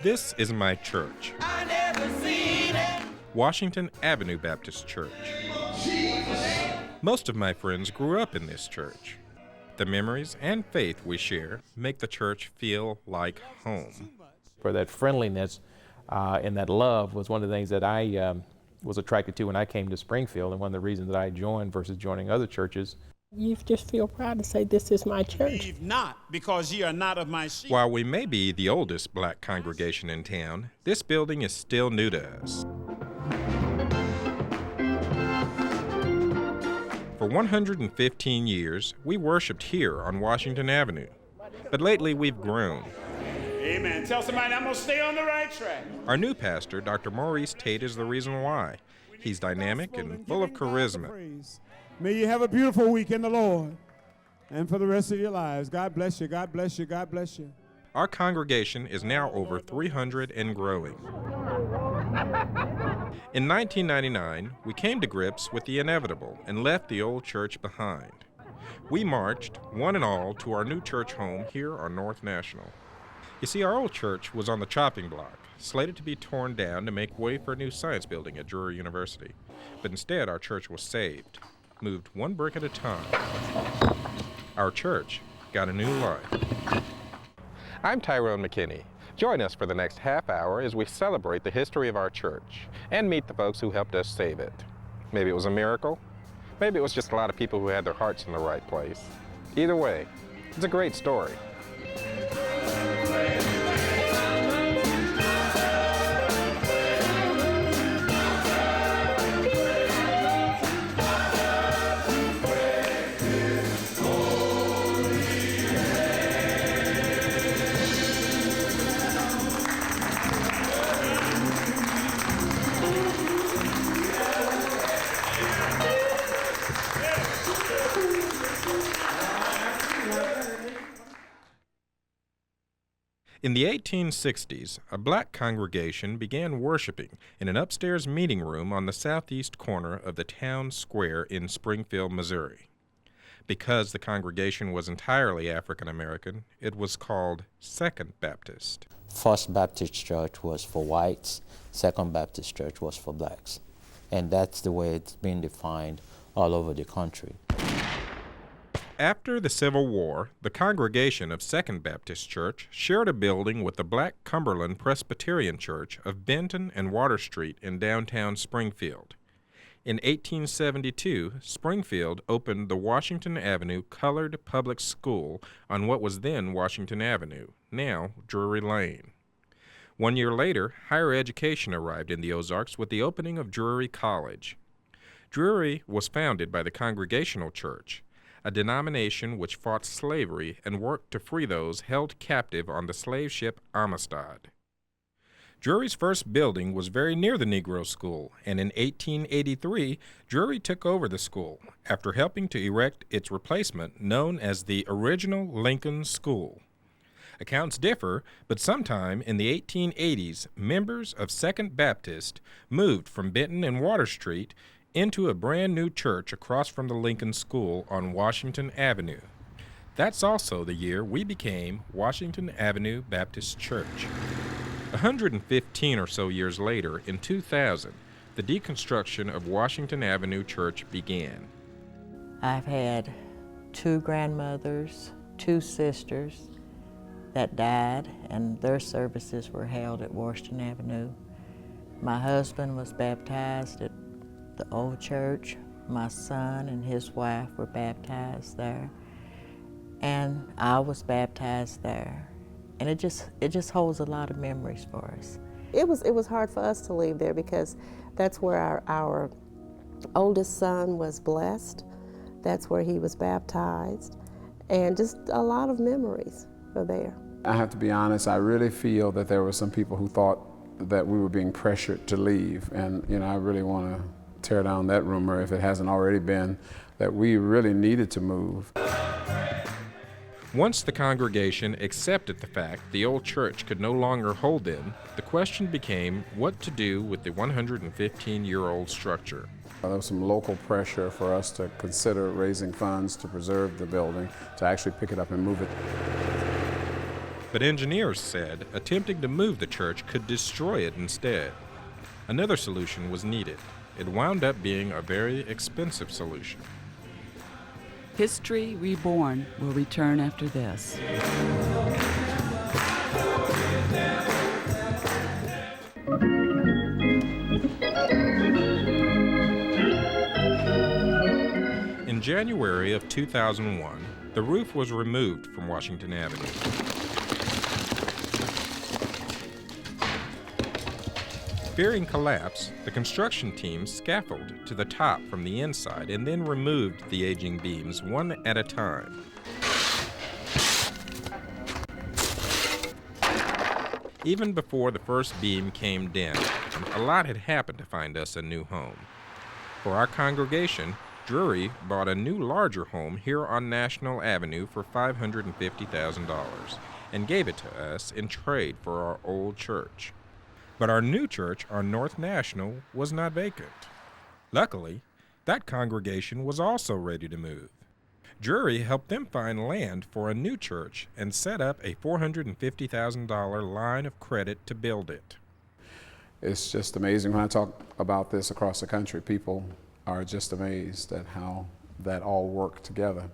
This is my church, Washington Avenue Baptist Church. Most of my friends grew up in this church. The memories and faith we share make the church feel like home. For that friendliness and that love was one of the things that I was attracted to when I came to Springfield, and one of the reasons that I joined versus joining other churches. You just feel proud to say, this is my church. Believe not, because ye are not of my sheep. While we may be the oldest black congregation in town, this building is still new to us. For 115 years, we worshiped here on Washington Avenue. But lately, we've grown. Amen. Tell somebody I'm going to stay on the right track. Our new pastor, Dr. Maurice Tate, is the reason why. He's dynamic and full of charisma. May you have a beautiful week in the Lord and for the rest of your lives. God bless you, God bless you, God bless you. Our congregation is now over 300 and growing. In 1999, we came to grips with the inevitable and left the old church behind. We marched, one and all, to our new church home here on North National. You see, our old church was on the chopping block, slated to be torn down to make way for a new science building at Drury University. But instead, our church was saved, moved one brick at a time. Our church got a new life. I'm Tyrone McKinney. Join us for the next half hour as we celebrate the history of our church and meet the folks who helped us save it. Maybe it was a miracle. Maybe it was just a lot of people who had their hearts in the right place. Either way, it's a great story. In the 1860s, a black congregation began worshiping in an upstairs meeting room on the southeast corner of the town square in Springfield, Missouri. Because the congregation was entirely African American, it was called Second Baptist. First Baptist Church was for whites, Second Baptist Church was for blacks. And that's the way it's been defined all over the country. After the Civil War, the congregation of Second Baptist Church shared a building with the Black Cumberland Presbyterian Church of Benton and Water Street in downtown Springfield. In 1872, Springfield opened the Washington Avenue Colored Public School on what was then Washington Avenue, now Drury Lane. 1 year later, higher education arrived in the Ozarks with the opening of Drury College. Drury was founded by the Congregational Church, a denomination which fought slavery and worked to free those held captive on the slave ship Amistad. Drury's first building was very near the Negro School, and in 1883, Drury took over the school after helping to erect its replacement known as the original Lincoln School. Accounts differ, but sometime in the 1880s, members of Second Baptist moved from Benton and Water Street into a brand new church across from the Lincoln School on Washington Avenue. That's also the year we became Washington Avenue Baptist Church. 115 or so years later, in 2000, the deconstruction of Washington Avenue Church began. I've had 2 grandmothers, 2 sisters that died, and their services were held at Washington Avenue. My husband was baptized at the old church. My son and his wife were baptized there, and I was baptized there. And it just holds a lot of memories for us. It was hard for us to leave there because that's where our oldest son was blessed. That's where he was baptized, and just a lot of memories are there. I have to be honest, I really feel that there were some people who thought that we were being pressured to leave, and I really want to tear down that rumor if it hasn't already been, that we really needed to move. Once the congregation accepted the fact the old church could no longer hold them, the question became what to do with the 115-year-old structure. There was some local pressure for us to consider raising funds to preserve the building, to actually pick it up and move it. But engineers said attempting to move the church could destroy it instead. Another solution was needed. It wound up being a very expensive solution. History Reborn will return after this. In January of 2001, the roof was removed from Washington Avenue. Fearing collapse, the construction team scaffolded to the top from the inside and then removed the aging beams one at a time. Even before the first beam came down, a lot had happened to find us a new home. For our congregation, Drury bought a new larger home here on National Avenue for $550,000 and gave it to us in trade for our old church. But our new church on North National was not vacant. Luckily, that congregation was also ready to move. Drury helped them find land for a new church and set up a $450,000 line of credit to build it. It's just amazing when I talk about this across the country. People are just amazed at how that all worked together.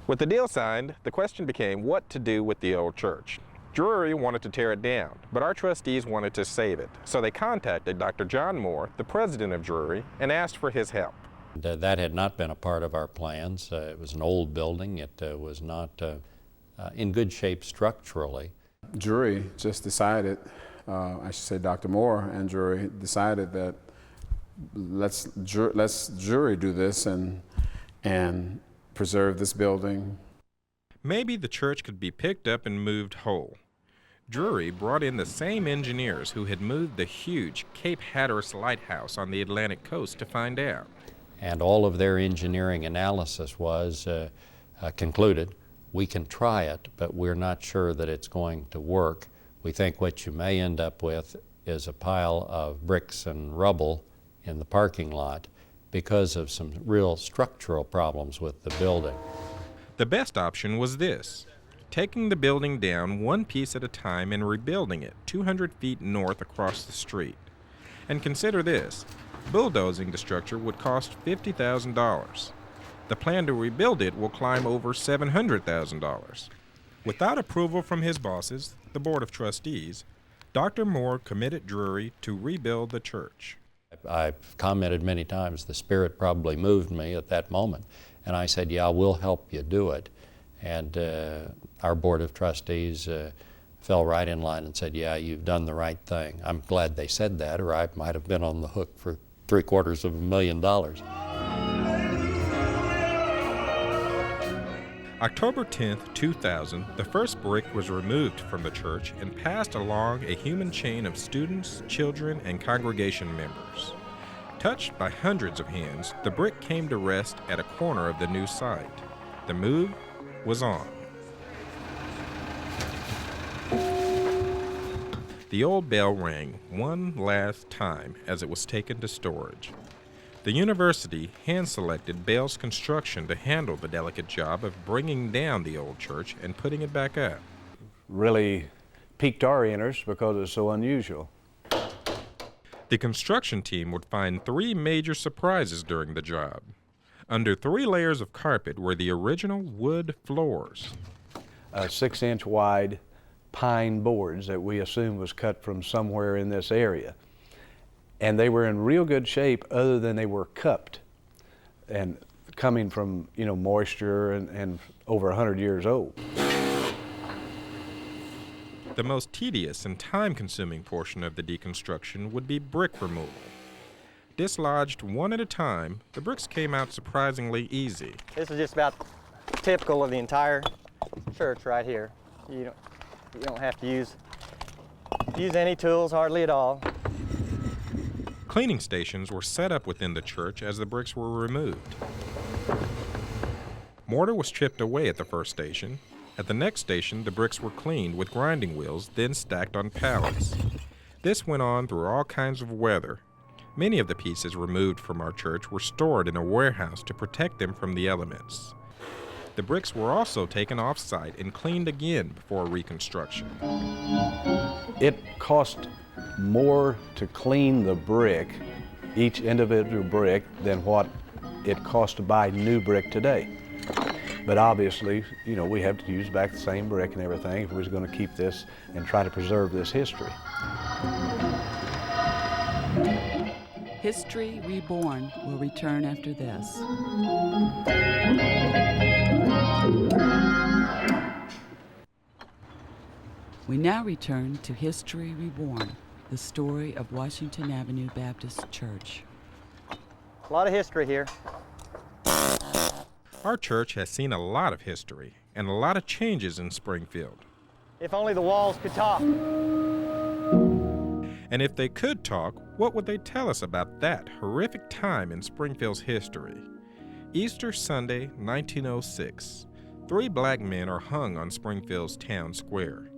With the deal signed, the question became what to do with the old church. Drury wanted to tear it down, but our trustees wanted to save it. So they contacted Dr. John Moore, the president of Drury, and asked for his help. That had not been a part of our plans. It was an old building. It was not in good shape structurally. Drury just decided, I should say Dr. Moore and Drury decided that let's Drury do this and preserve this building. Maybe the church could be picked up and moved whole. Drury brought in the same engineers who had moved the huge Cape Hatteras lighthouse on the Atlantic coast to find out. And all of their engineering analysis was concluded, we can try it, but we're not sure that it's going to work. We think what you may end up with is a pile of bricks and rubble in the parking lot because of some real structural problems with the building. The best option was this: taking the building down one piece at a time and rebuilding it 200 feet north across the street. And consider this, bulldozing the structure would cost $50,000. The plan to rebuild it will climb over $700,000. Without approval from his bosses, the Board of Trustees, Dr. Moore committed Drury to rebuild the church. I've commented many times, the Spirit probably moved me at that moment. And I said, yeah, we'll help you do it. And our Board of Trustees fell right in line and said, yeah, you've done the right thing. I'm glad they said that, or I might have been on the hook for $750,000. October 10th, 2000, the first brick was removed from the church and passed along a human chain of students, children, and congregation members. Touched by hundreds of hands, the brick came to rest at a corner of the new site. The move was on. The old bell rang one last time as it was taken to storage. The university hand-selected Bell's Construction to handle the delicate job of bringing down the old church and putting it back up. Really piqued our interest because it's so unusual. The construction team would find three major surprises during the job. Under 3 layers of carpet were the original wood floors. 6-inch wide pine boards that we assumed was cut from somewhere in this area. And they were in real good shape other than they were cupped and coming from, moisture and over 100 years old. The most tedious and time-consuming portion of the deconstruction would be brick removal. Dislodged one at a time, the bricks came out surprisingly easy. This is just about typical of the entire church right here. You don't have to use any tools hardly at all. Cleaning stations were set up within the church as the bricks were removed. Mortar was chipped away at the first station. At the next station, the bricks were cleaned with grinding wheels, then stacked on pallets. This went on through all kinds of weather. Many of the pieces removed from our church were stored in a warehouse to protect them from the elements. The bricks were also taken off-site and cleaned again before reconstruction. It cost more to clean the brick, each individual brick, than what it costs to buy new brick today. But obviously, you know, we have to use back the same brick and everything if we're going to keep this and try to preserve this history. History Reborn will return after this. We now return to History Reborn, the story of Washington Avenue Baptist Church. A lot of history here. Our church has seen a lot of history and a lot of changes in Springfield. If only the walls could talk. And if they could talk, what would they tell us about that horrific time in Springfield's history? Easter Sunday, 1906. 3 black men are hung on Springfield's town square.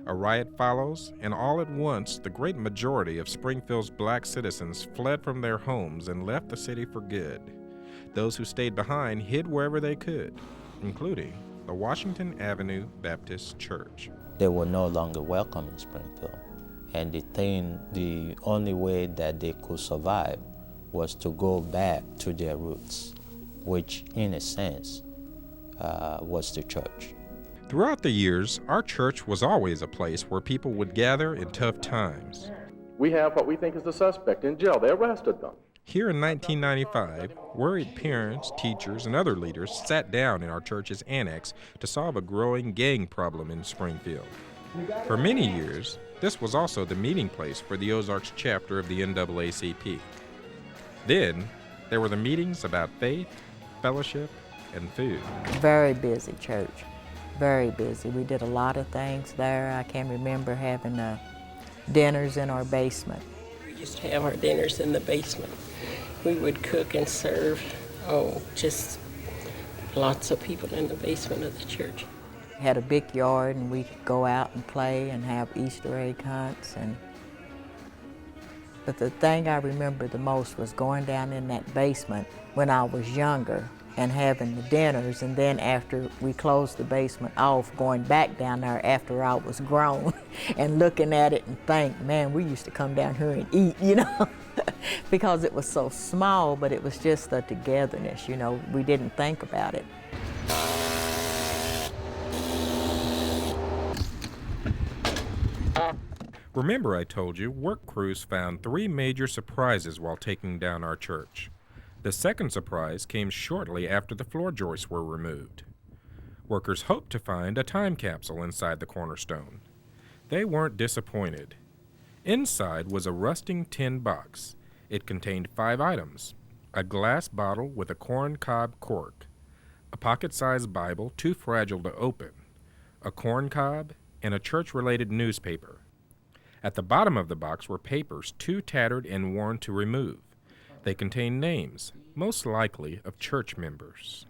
A riot follows, and all at once, the great majority of Springfield's black citizens fled from their homes and left the city for good. Those who stayed behind hid wherever they could, including the Washington Avenue Baptist Church. They were no longer welcome in Springfield. And the only way that they could survive was to go back to their roots, which in a sense was the church. Throughout the years, our church was always a place where people would gather in tough times. We have what we think is the suspect in jail. They arrested them. Here in 1995, worried parents, teachers, and other leaders sat down in our church's annex to solve a growing gang problem in Springfield. For many years, this was also the meeting place for the Ozarks chapter of the NAACP. Then, there were the meetings about faith, fellowship, and food. Very busy church, very busy. We did a lot of things there. I can remember having dinners in our basement. We used to have our dinners in the basement. We would cook and serve, just lots of people in the basement of the church. Had a big yard and we could go out and play and have Easter egg hunts. But the thing I remember the most was going down in that basement when I was younger and having the dinners, and then after we closed the basement off, going back down there after I was grown and looking at it and think, man, we used to come down here and eat, you know, because it was so small, but it was just the togetherness, you know, we didn't think about it. Remember I told you work crews found 3 major surprises while taking down our church. The second surprise came shortly after the floor joists were removed. Workers hoped to find a time capsule inside the cornerstone. They weren't disappointed. Inside was a rusting tin box. It contained 5 items: a glass bottle with a corncob cork, a pocket-sized Bible too fragile to open, a corncob, and a church-related newspaper. At the bottom of the box were papers too tattered and worn to remove. They contained names, most likely of church members.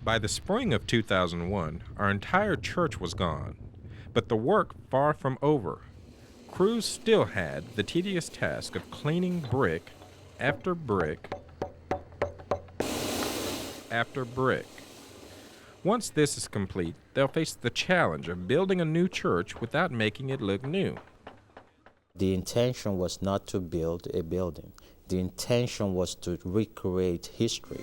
By the spring of 2001, our entire church was gone, but the work far from over. Crews still had the tedious task of cleaning brick after brick after brick. Once this is complete, they'll face the challenge of building a new church without making it look new. The intention was not to build a building. The intention was to recreate history.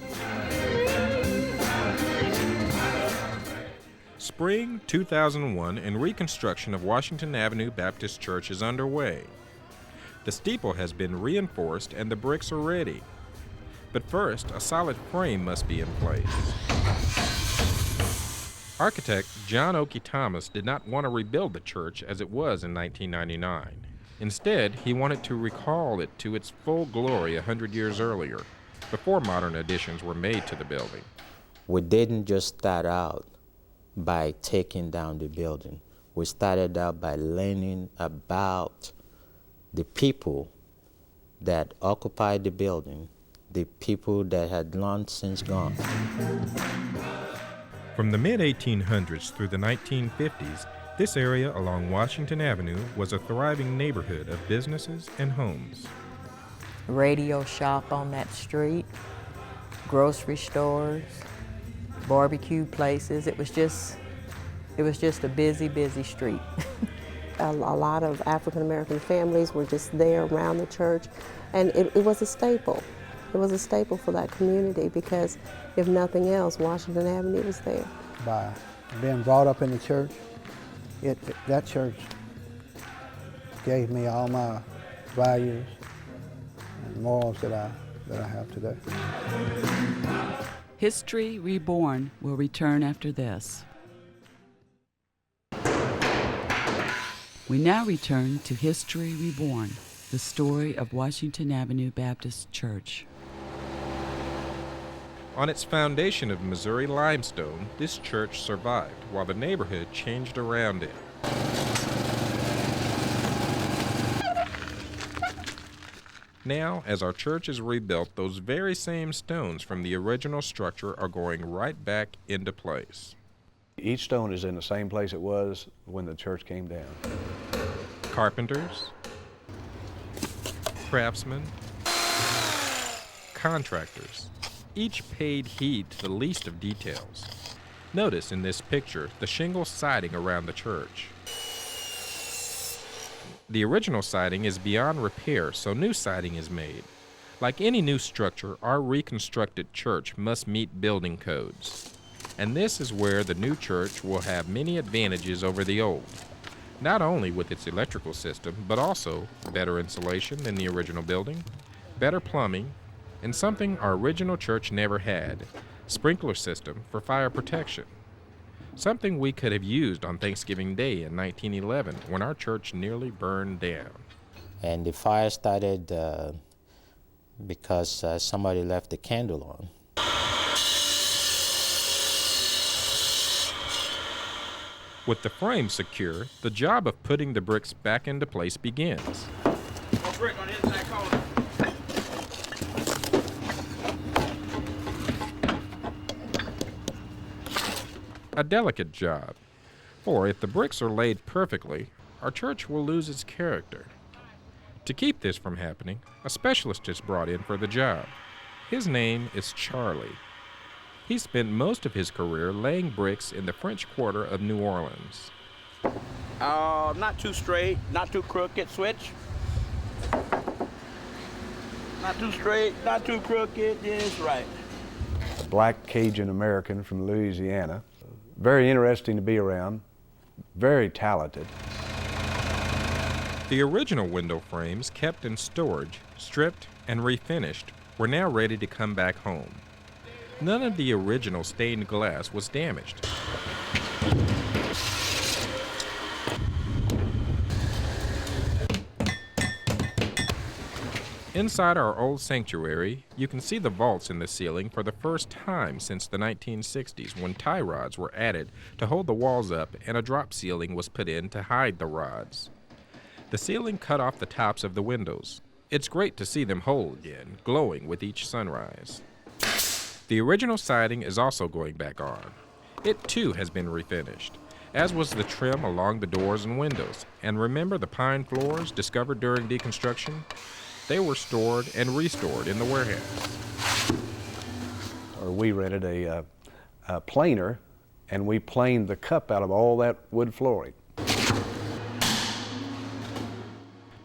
Spring 2001 and reconstruction of Washington Avenue Baptist Church is underway. The steeple has been reinforced and the bricks are ready. But first, a solid frame must be in place. Architect John Oakey Thomas did not want to rebuild the church as it was in 1999. Instead, he wanted to recall it to its full glory 100 years earlier, before modern additions were made to the building. We didn't just start out by taking down the building. We started out by learning about the people that occupied the building, the people that had long since gone. From the mid-1800s through the 1950s, this area along Washington Avenue was a thriving neighborhood of businesses and homes. Radio shop on that street, grocery stores, barbecue places. It was just a busy, busy street. A lot of African American families were just there around the church, and it was a staple. It was a staple for that community because, if nothing else, Washington Avenue was there. By being brought up in the church, that church gave me all my values and morals that I have today. History Reborn will return after this. We now return to History Reborn, the story of Washington Avenue Baptist Church. On its foundation of Missouri limestone, this church survived while the neighborhood changed around it. Now, as our church is rebuilt, those very same stones from the original structure are going right back into place. Each stone is in the same place it was when the church came down. Carpenters, craftsmen, contractors, each paid heed to the least of details. Notice in this picture the shingle siding around the church. The original siding is beyond repair, so new siding is made. Like any new structure, our reconstructed church must meet building codes. And this is where the new church will have many advantages over the old. Not only with its electrical system, but also better insulation than the original building, better plumbing, and something our original church never had, sprinkler system for fire protection. Something we could have used on Thanksgiving Day in 1911 when our church nearly burned down. And the fire started because somebody left the candle on. With the frame secure, the job of putting the bricks back into place begins. Brick on the inside corner. A delicate job, for if the bricks are laid perfectly, our church will lose its character. To keep this from happening, a specialist is brought in for the job. His name is Charlie. He spent most of his career laying bricks in the French Quarter of New Orleans. Not too straight, not too crooked, switch. Not too straight, not too crooked, just right. A black Cajun American from Louisiana. Very interesting to be around, very talented. The original window frames kept in storage, stripped, and refinished were now ready to come back home. None of the original stained glass was damaged. Inside our old sanctuary, you can see the vaults in the ceiling for the first time since the 1960s, when tie rods were added to hold the walls up and a drop ceiling was put in to hide the rods. The ceiling cut off the tops of the windows. It's great to see them whole again, glowing with each sunrise. The original siding is also going back on. It too has been refinished, as was the trim along the doors and windows. And remember the pine floors discovered during deconstruction? They were stored and restored in the warehouse. Or we rented a planer, and we planed the cup out of all that wood flooring.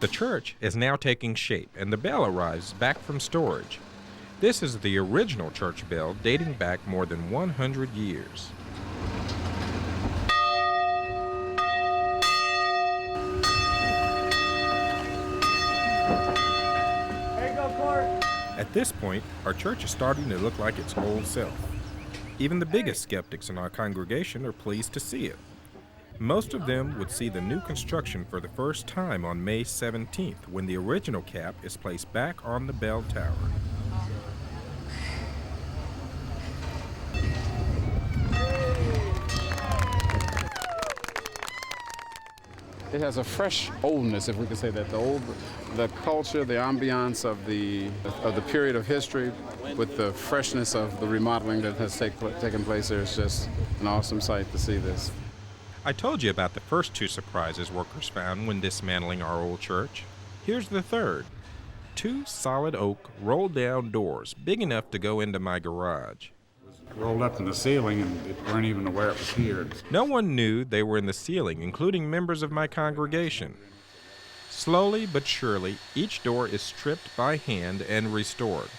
The church is now taking shape, and the bell arrives back from storage. This is the original church bell dating back more than 100 years. At this point, our church is starting to look like its old self. Even the biggest skeptics in our congregation are pleased to see it. Most of them would see the new construction for the first time on May 17th, when the original cap is placed back on the bell tower. It has a fresh oldness, if we could say that. The culture, the ambiance of the period of history, with the freshness of the remodeling that has taken place there, is just an awesome sight to see this. I told you about the first two surprises workers found when dismantling our old church. Here's the third. 2 solid oak roll-down doors, big enough to go into my garage. rolled up in the ceiling and they weren't even aware it was here. No one knew they were in the ceiling, including members of my congregation. Slowly but surely, each door is stripped by hand and restored.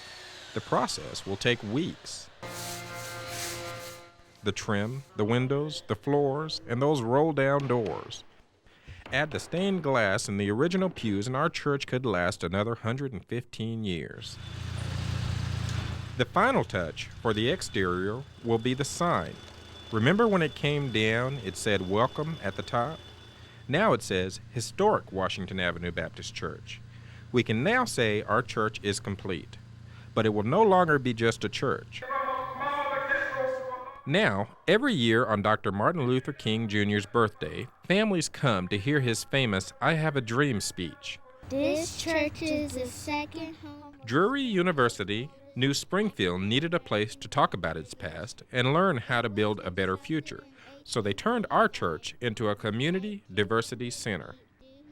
The process will take weeks. The trim, the windows, the floors, and those roll-down doors. Add the stained glass in the original pews and our church could last another 115 years. The final touch for the exterior will be the sign. Remember when it came down, it said welcome at the top? Now it says Historic Washington Avenue Baptist Church. We can now say our church is complete, but it will no longer be just a church. Now, every year on Dr. Martin Luther King Jr.'s birthday, families come to hear his famous I Have a Dream speech. This church is a second home. Drury University knew Springfield needed a place to talk about its past and learn how to build a better future, so they turned our church into a community diversity center.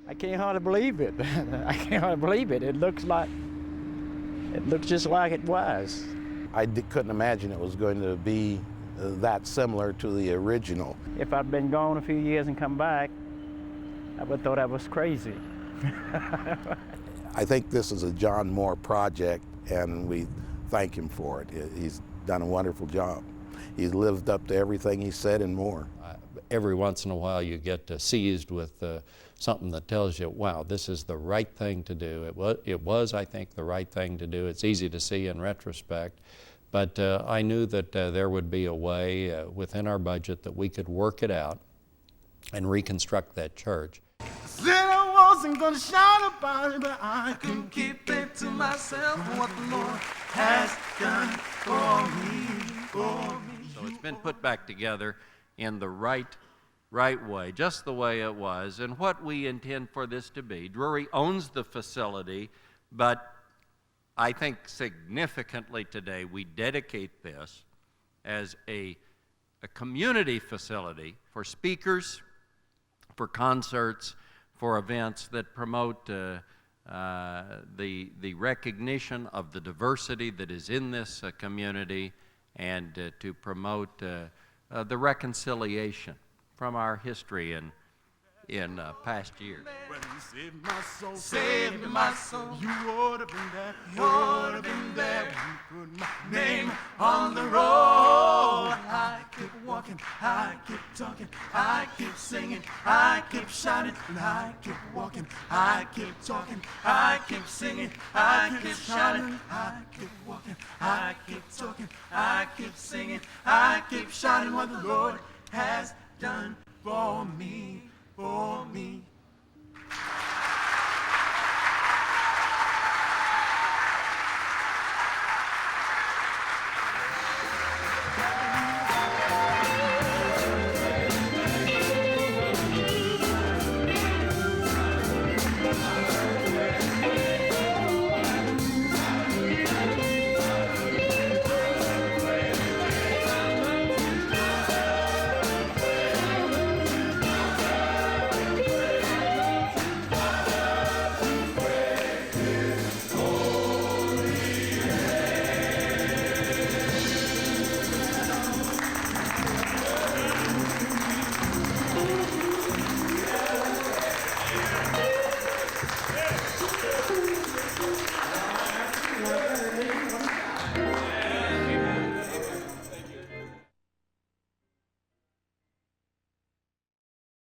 I can't hardly believe it. I can't hardly believe it. It looks just like it was. I couldn't imagine it was going to be that similar to the original. If I'd been gone a few years and come back, I would have thought I was crazy. I think this is a John Moore project, and we thank him for it. He's done a wonderful job. He's lived up to everything he said and more. Every once in a while you get seized with something that tells you, wow, this is the right thing to do. It was, I think, the right thing to do. It's easy to see in retrospect. But I knew that there would be a way within our budget that we could work it out and reconstruct that church. Said I wasn't gonna shout about it, but I couldn't keep it to myself. What the Lord has done for me. So it's been put back together in the right way, just the way it was, and what we intend for this to be. Drury owns the facility, but I think significantly today we dedicate this as a community facility for speakers, for concerts, for events that promote the recognition of the diversity that is in this community, and to promote the reconciliation from our history in past years. When you saved my soul, you ought to been there, you ought to been there when you put my name on the roll. I kept walking, I kept talking, I kept singing, I kept shouting, and I kept walking, I kept talking, I kept singing, I kept shouting, I kept walking, I kept talking, I kept singing, I kept shouting what the Lord has done for me.